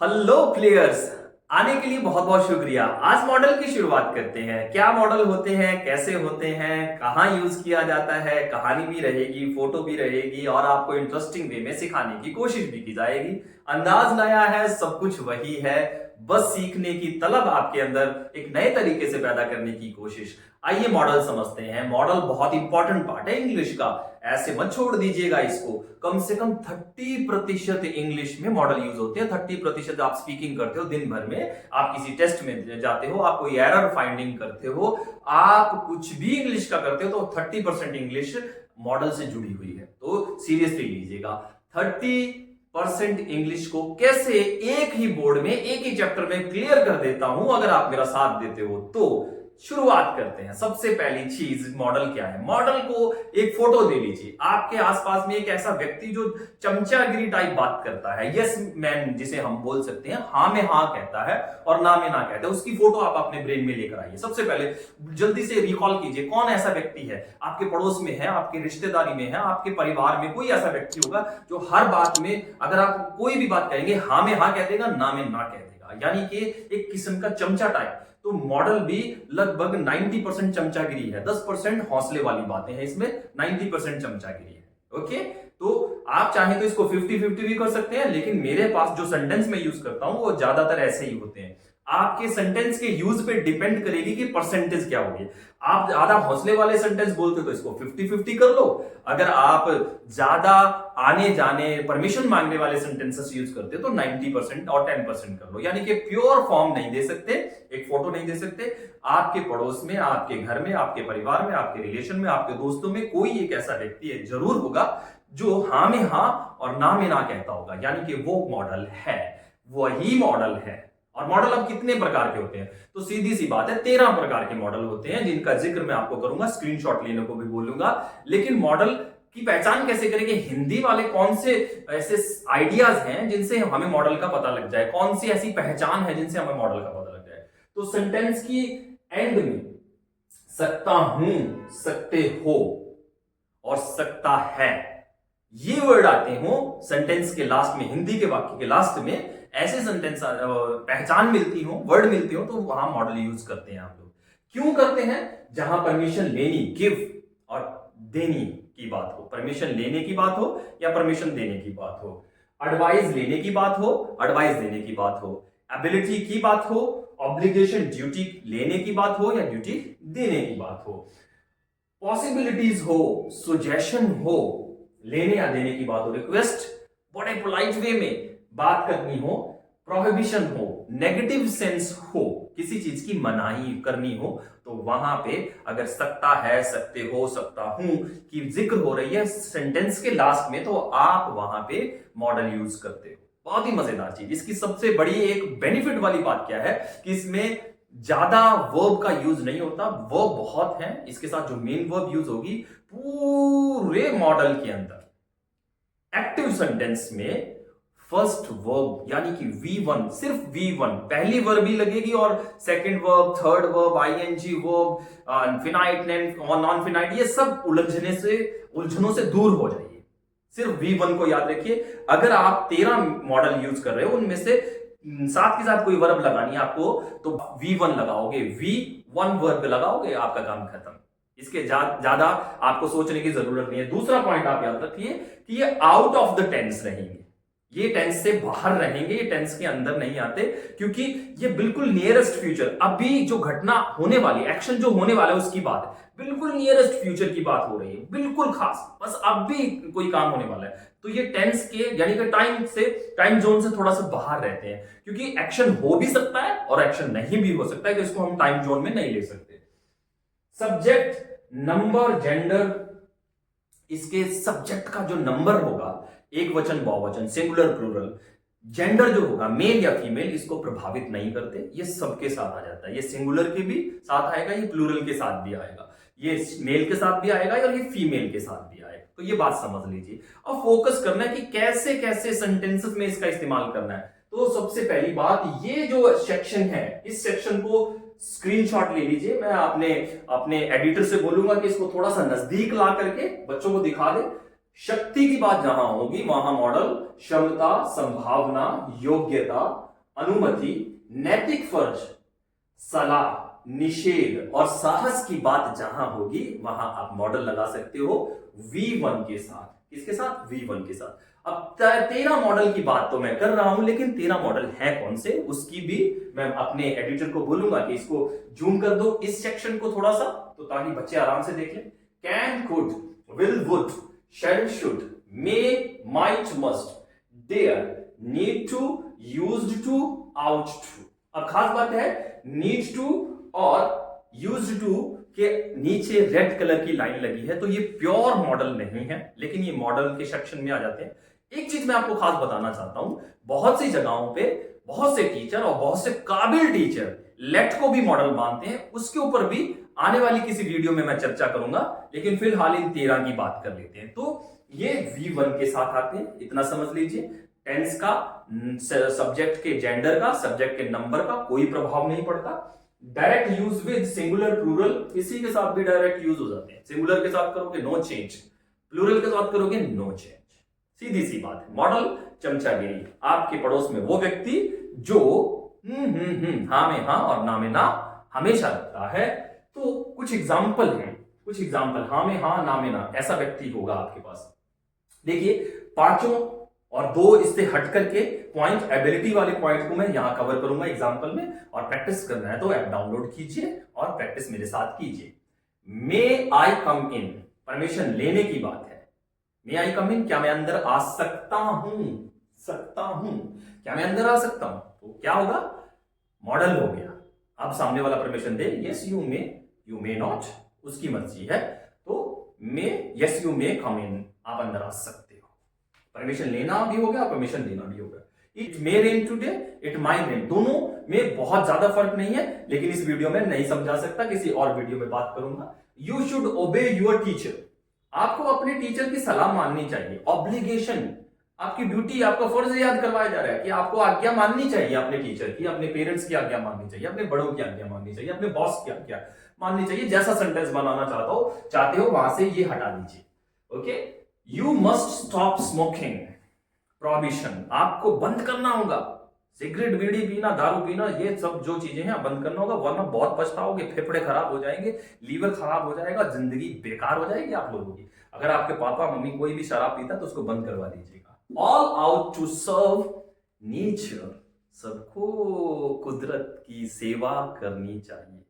Hello players. आने के लिए बहुत बहुत शुक्रिया। आज मॉडल की शुरुआत करते हैं। क्या मॉडल होते हैं, कैसे होते हैं, कहाँ यूज किया जाता है, कहानी भी रहेगी, फोटो भी रहेगी और आपको इंटरेस्टिंग वे में सिखाने की कोशिश भी की जाएगी। अंदाज नया है, सब कुछ वही है, बस सीखने की तलब आपके अंदर एक नए तरीके से पैदा करने की कोशिश। आइए मॉडल समझते हैं। मॉडल बहुत इंपॉर्टेंट पार्ट है इंग्लिश का, ऐसे मत छोड़ दीजिएगा इसको। कम से कम 30% इंग्लिश में मॉडल यूज होते हैं। 30% आप स्पीकिंग करते हो दिन भर में, आप किसी टेस्ट में जाते हो, आप कोई एरर फाइंडिंग करते हो, आप कुछ भी इंग्लिश का करते हो तो 30% इंग्लिश मॉडल से जुड़ी हुई है। तो सीरियसली लीजिएगा। 30% इंग्लिश को कैसे एक ही बोर्ड में एक ही चैप्टर में क्लियर कर देता हूं अगर आप मेरा साथ देते हो तो। शुरुआत करते हैं। सबसे पहली चीज मॉडल क्या है। मॉडल को एक फोटो दे लीजिए। आपके आसपास में एक ऐसा व्यक्ति जो चमचागिरी टाइप बात करता है, यस मैन जिसे हम बोल सकते हैं, हाँ में हाँ कहता है और ना में ना कहता है, उसकी फोटो आप अपने ब्रेन में लेकर आइए। सबसे पहले जल्दी से रिकॉल कीजिए कौन ऐसा व्यक्ति है आपके पड़ोस में है, आपके रिश्तेदारी में है, आपके परिवार में कोई ऐसा व्यक्ति होगा जो हर बात में अगर आप कोई भी बात कहेंगे हाँ में हाँ कह देगा, ना में ना कह देगा, यानी कि एक किस्म का चमचा टाइप। तो मॉडल भी लगभग 90% चमचागिरी है, 10% हौसले वाली बातें हैं, इसमें 90% चमचागिरी है। ओके, तो आप चाहें तो इसको 50-50 भी कर सकते हैं, लेकिन मेरे पास जो सेंटेंस में यूज करता हूं वो ज्यादातर ऐसे ही होते हैं। आपके सेंटेंस के यूज पे डिपेंड करेगी कि परसेंटेज क्या होगी। आप ज्यादा हौसले वाले सेंटेंस बोलते हो तो इसको 50-50 कर लो। अगर आप ज्यादा आने जाने परमिशन मांगने वाले सेंटेंसेस यूज करते हो तो 90% और 10% कर लो। यानी कि प्योर फॉर्म नहीं दे सकते, एक फोटो नहीं दे सकते। आपके पड़ोस में, आपके घर में, आपके परिवार में, आपके रिलेशन में, आपके दोस्तों में कोई एक ऐसा व्यक्ति है जरूर होगा जो हाँ में हाँ और ना में ना कहता होगा, यानी कि वो मॉडल है, वही मॉडल है। और मॉडल अब कितने प्रकार के होते हैं तो सीधी सी बात है 13 प्रकार के मॉडल होते हैं, जिनका जिक्र मैं आपको करूंगा, स्क्रीनशॉट लेने को भी बोलूंगा। लेकिन मॉडल की पहचान कैसे करेंगे, हिंदी वाले कौन से ऐसे आइडियाज हैं जिनसे हमें मॉडल का पता लग जाए, कौन सी ऐसी पहचान है जिनसे हमें मॉडल का पता लग जाए। तो सेंटेंस की एंड में सकता हूं, सकते हो और सकता है, ये वर्ड आते हो सेंटेंस के लास्ट में, हिंदी के वाक्य के लास्ट में ऐसे सेंटेंस पहचान मिलती हो, वर्ड मिलते हो, तो वहां मॉडल यूज करते हैं आप लोग। क्यों करते हैं, जहां परमिशन लेनी, गिव और देनी की बात हो, परमिशन लेने की बात हो या परमिशन देने की बात हो, एडवाइस लेने की बात हो, एडवाइस देने की बात हो, एबिलिटी की बात हो, ऑब्लिगेशन ड्यूटी लेने की बात हो या ड्यूटी देने की बात हो, पॉसिबिलिटीज हो, सुजेशन हो, लेने या देने की बात हो, रिक्वेस्ट बड़े पोलाइट वे में बात करनी हो, प्रोहिबिशन हो, नेगेटिव सेंस हो, किसी चीज की मनाही करनी हो, तो वहां पे अगर सकता है, सकते हो, सकता हूं की जिक्र हो रही है सेंटेंस के लास्ट में, तो आप वहां पे मॉडल यूज करते हो। बहुत ही मजेदार चीज। इसकी सबसे बड़ी एक बेनिफिट वाली बात क्या है कि इसमें ज्यादा वर्ब का यूज नहीं होता, वर्ब बहुत है, इसके साथ जो मेन वर्ब यूज होगी पूरे मॉडल के अंदर एक्टिव सेंटेंस में फर्स्ट वर्ब यानी कि V1, सिर्फ V1 पहली वर्ब ही लगेगी और second verb, third verb, ING verb, finite और नॉन फिनाइट, ये सब उलझनों से दूर हो जाइए। सिर्फ V1 को याद रखिए। अगर आप 13 मॉडल यूज कर रहे हो, उनमें से साथ के साथ कोई वर्ब लगानी है आपको, तो V1 लगाओगे, V1 वर्ब लगाओगे, आपका काम खत्म। इसके ज्यादा आपको सोचने की जरूरत नहीं है। दूसरा पॉइंट आप याद रखिए कि ये आउट ऑफ द टेंस रहेंगे, ये टेंस से बाहर रहेंगे, ये टेंस के अंदर नहीं आते, क्योंकि ये बिल्कुल नियरेस्ट फ्यूचर, अभी जो घटना होने वाली, एक्शन जो होने वाला है उसकी बात है, बिल्कुल नियरेस्ट फ्यूचर की बात हो रही है, बिल्कुल खास, बस अब भी कोई काम होने वाला है। तो ये टेंस के यानी कि टाइम जोन से थोड़ा सा बाहर रहते हैं, क्योंकि एक्शन हो भी सकता है और एक्शन नहीं भी हो सकता है, तो इसको हम टाइम जोन में नहीं ले सकते। सब्जेक्ट, नंबर, जेंडर, इसके सब्जेक्ट का जो नंबर होगा, एक वचन, बहुवचन, सिंगुलर, प्लूरल, जेंडर जो होगा मेल या फीमेल, इसको प्रभावित नहीं करते, ये सबके साथ आ जाता है। ये सिंगुलर के भी साथ आएगा, ये प्लूरल के साथ भी आएगा, ये मेल के साथ भी आएगा और ये फीमेल के साथ भी आएगा। तो ये बात समझ लीजिए। अब फोकस करना है कि कैसे कैसे सेंटेंसेस में इसका इस्तेमाल करना है। तो सबसे पहली बात, ये जो सेक्शन है, इस सेक्शन को स्क्रीनशॉट ले लीजिए। मैं अपने एडिटर से बोलूंगा कि इसको थोड़ा सा नजदीक ला करके बच्चों को दिखा दे। शक्ति की बात जहां होगी वहां मॉडल क्षमता, संभावना, योग्यता, अनुमति, नैतिक फर्ज, सलाह, निषेध और साहस की बात जहां होगी वहां आप मॉडल लगा सकते हो V1 के साथ। किसके साथ? V1 के साथ। अब 13 मॉडल की बात तो मैं कर रहा हूं, लेकिन 13 मॉडल है कौन से उसकी भी मैं अपने एडिटर को बोलूंगा कि इसको जूम कर दो इस सेक्शन को थोड़ा सा, तो ताकि बच्चे आराम से देख लें। Can, could, will, would, shall, should, may, might, must, dare, need to, used to, ought to. अब खास बात है नीड टू और यूज्ड टू के नीचे रेड कलर की लाइन लगी है, तो ये प्योर मॉडल नहीं है, लेकिन ये मॉडल के सेक्शन में आ जाते हैं। एक चीज मैं आपको खास बताना चाहता हूं, बहुत सी जगहों पे बहुत से टीचर और बहुत से काबिल टीचर लेट को भी मॉडल मानते हैं, उसके ऊपर भी आने वाली किसी वीडियो में मैं चर्चा करूंगा, लेकिन फिलहाल इन 13 की बात कर लेते हैं। तो ये V1 के साथ आते हैं, इतना समझ लीजिए। टेंस का, सब्जेक्ट के जेंडर का, सब्जेक्ट के नंबर का कोई प्रभाव नहीं पड़ता। Direct use with singular, plural, किसी के साथ भी डायरेक्ट यूज हो जाते हैं। सिंगुलर के साथ करोगे नो चेंज, प्लूरल के साथ करोगे नो चेंज। सीधी सी बात है। मॉडल चमचागिरी, आपके पड़ोस में वो व्यक्ति जो हाँ में हाँ और ना में ना हमेशा लगता है। तो कुछ एग्जाम्पल हैं, कुछ एग्जाम्पल, हाँ में हाँ ना में ना, ऐसा व्यक्ति होगा आपके पास। देखिए पांचों और दो इससे हट करके पॉइंट, एबिलिटी वाले पॉइंट को मैं यहां कवर करूंगा एग्जांपल में, और प्रैक्टिस करना है तो ऐप डाउनलोड कीजिए और प्रैक्टिस मेरे साथ कीजिए। मे आई कम इन, परमिशन लेने की बात है। मे आई कम इन, क्या मैं अंदर आ सकता हूं? सकता हूं, क्या मैं अंदर आ सकता हूं? तो क्या होगा? मॉडल हो गया। अब सामने वाला permission they, yes you may not, उसकी मर्जी है। तो मे, यस यू मे कम इन, आप अंदर आ सकते हो। परमिशन लेना भी हो गया, परमिशन देना भी हो गया। It may rain today, it my rain, दोनों में बहुत ज्यादा फर्क नहीं है, लेकिन इस वीडियो में नहीं समझा सकता, किसी और वीडियो में बात करूंगा। यू शुड ओबे योर टीचर, आपको अपने टीचर की सलाह माननी चाहिए। ऑब्लिगेशन, आपकी ड्यूटी, आपका फर्ज याद करवाया जा रहा है कि आपको आज्ञा माननी चाहिए अपने टीचर की, अपने पेरेंट्स की आज्ञा माननी चाहिए, अपने बड़ों की आज्ञा माननी चाहिए, अपने बॉस की आज्ञा माननी चाहिए। जैसा सेंटेंस बनाना चाहते हो वहां से ये हटा दीजिए। Okay, you must stop smoking, prohibition, आपको बंद करना होगा। सिगरेट, बीड़ी पीना, दारू पीना, ये सब जो चीजें हैं बंद करना होगा, वरना बहुत पछताओगे, फेफड़े खराब हो जाएंगे, लीवर खराब हो जाएगा, जिंदगी बेकार हो जाएगी आप लोगों की। अगर आपके पापा मम्मी कोई भी शराब पीता तो उसको बंद करवा दीजिएगा। All out to serve nature, सबको कुदरत की सेवा करनी चाहिए।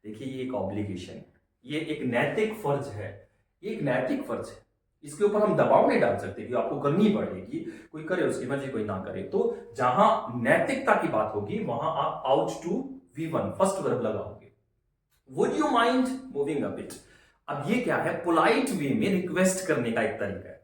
देखिए ये एक ऑब्लिगेशन है, ये एक नैतिक फर्ज है, एक नैतिक फर्ज है। इसके ऊपर हम दबाव नहीं डाल सकते कि आपको करनी पड़ेगी, कोई करे उसकी मर्जी, कोई ना करे। तो जहां नैतिकता की बात होगी वहां आप out to V1 first verb लगाओगे। Would you mind moving a bit, अब ये क्या है? पोलाइट वे में रिक्वेस्ट करने का एक तरीका है।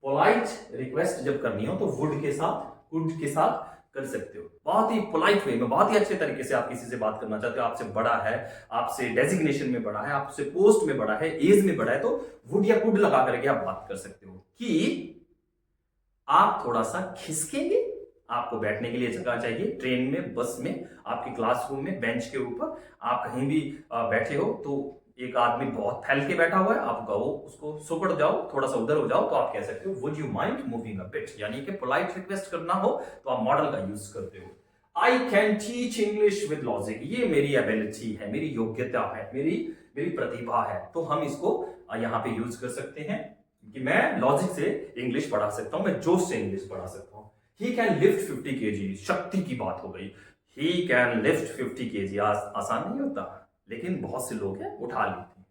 पोलाइट रिक्वेस्ट जब करनी हो तो वुड के साथ, कुड के साथ कर सकते हो। बहुत ही पोलाइट वे में, बहुत ही अच्छे तरीके से आप किसी से बात करना चाहते हो, आपसे बड़ा है, आपसे डेजिग्नेशन में बड़ा है, आपसे पोस्ट में बड़ा है, एज में बड़ा है, तो वुड या कुड लगा करके आप बात कर सकते हो कि आप थोड़ा सा खिसकेंगे, आपको बैठने के लिए जगह चाहिए, ट्रेन में, बस में, आपके क्लासरूम में, बेंच के ऊपर, आप कहीं भी बैठे हो तो एक आदमी बहुत फैल के बैठा हुआ है, आप गो उसको सुपड़ जाओ, थोड़ा सा उधर हो जाओ, तो आप कह सकते हो would you mind moving a bit, यानी कि पोलाइट रिक्वेस्ट करना हो तो आप मॉडल का यूज करते हो। I can teach English with logic, ये मेरी एबिलिटी है, मेरी योग्यता है, मेरी मेरी प्रतिभा है, तो हम इसको यहाँ पे यूज कर सकते हैं कि मैं लॉजिक से इंग्लिश पढ़ा सकता हूं, मैं जोश से इंग्लिश पढ़ा सकता हूं। ही कैन लिफ्ट 50 kg, शक्ति की बात हो गई। ही कैन लिफ्ट 50 kg, आसान नहीं होता, लेकिन बहुत से लोग हैं उठा लेते हैं,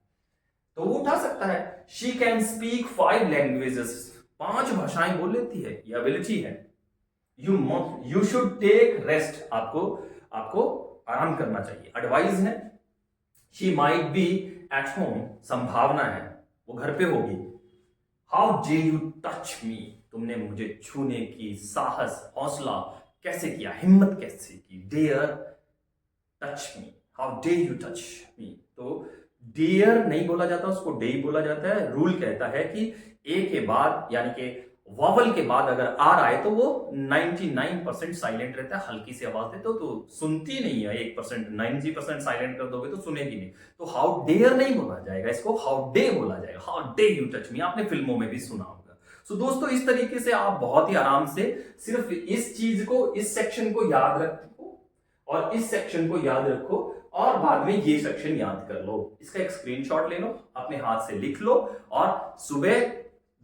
तो वो उठा सकता है। शी कैन स्पीक 5 लैंग्वेजेस, 5 भाषाएं बोल लेती है, ये एबिलिटी है। यू शुड टेक रेस्ट, आपको आराम करना चाहिए, एडवाइस है। She might be at home, संभावना है वो घर पे होगी। हाउ डे यू टच मी, तुमने मुझे छूने की साहस, हौसला कैसे किया, हिम्मत कैसे की। Dare touch me, how dare you touch me, तो डेयर नहीं बोला जाता, उसको डे बोला जाता है। रूल कहता है कि ए के बाद, यानी कि वॉवल के बाद अगर आर आए तो वो 99% साइलेंट रहता है, हल्की सी आवाज देते हो तो सुनती नहीं है। 1%, 90% साइलेंट कर दोगे तो सुनेगी नहीं। तो हाउ डेयर नहीं बोला जाएगा, इसको हाउ डे बोला जाएगा। हाउ डे यू टच मी, आपने फिल्मों में भी सुना होगा। सो दोस्तों, इस तरीके से आप बहुत ही आराम से सिर्फ इस चीज को, इस सेक्शन को याद रखो और इस सेक्शन को याद रखो और बाद में ये सेक्शन याद कर लो। इसका एक स्क्रीनशॉट ले लो, अपने हाथ से लिख लो और सुबह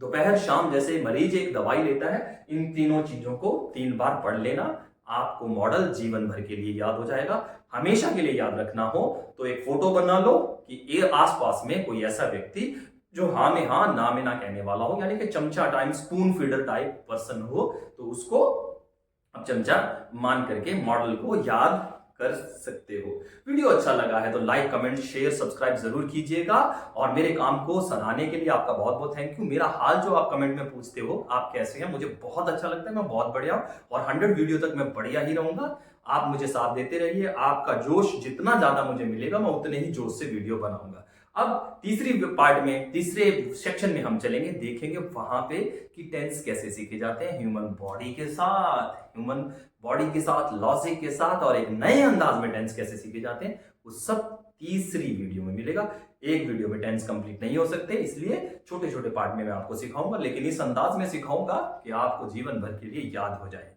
दोपहर शाम जैसे मरीज एक दवाई लेता है, इन तीनों चीजों को 3 बार पढ़ लेना। आपको मॉडल जीवन भर के लिए याद हो जाएगा। हमेशा के लिए याद रखना हो तो एक फोटो बना लो कि ये आसपास में कोई ऐसा व्यक्ति जो हाँ में हाँ ना में ना कहने वाला हो, यानी कि चमचा time spoon feeder type person हो, तो उसको अब चमचा मान करके मॉडल को याद कर सकते हो। वीडियो अच्छा लगा है तो लाइक, कमेंट, शेयर, सब्सक्राइब जरूर कीजिएगा और मेरे काम को सराहने के लिए आपका बहुत बहुत थैंक यू। मेरा हाल जो आप कमेंट में पूछते हो, आप कैसे हैं, मुझे बहुत अच्छा लगता है। मैं बहुत बढ़िया हूं और 100 वीडियो तक मैं बढ़िया ही रहूंगा। आप मुझे साथ देते रहिए। आपका जोश जितना ज्यादा मुझे मिलेगा, मैं उतने ही जोश से वीडियो बनाऊंगा। अब तीसरी पार्ट में, तीसरे सेक्शन में हम चलेंगे, देखेंगे वहां पे कि टेंस कैसे सीखे जाते हैं ह्यूमन बॉडी के साथ, ह्यूमन बॉडी के साथ, लॉजिक के साथ, और एक नए अंदाज में टेंस कैसे सीखे जाते हैं, वो सब तीसरी वीडियो में मिलेगा। एक वीडियो में टेंस कंप्लीट नहीं हो सकते, इसलिए छोटे छोटे पार्ट में मैं आपको सिखाऊंगा, लेकिन इस अंदाज में सिखाऊंगा कि आपको जीवन भर के लिए याद हो जाएगी।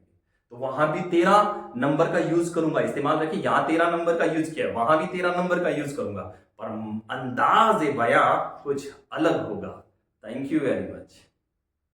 तो वहां भी 13 नंबर का यूज करूंगा, इस्तेमाल रखिए। यहां 13 नंबर का यूज किया, वहां भी 13 नंबर का यूज करूंगा, पर अंदाज बयां कुछ अलग होगा। Thank you very much.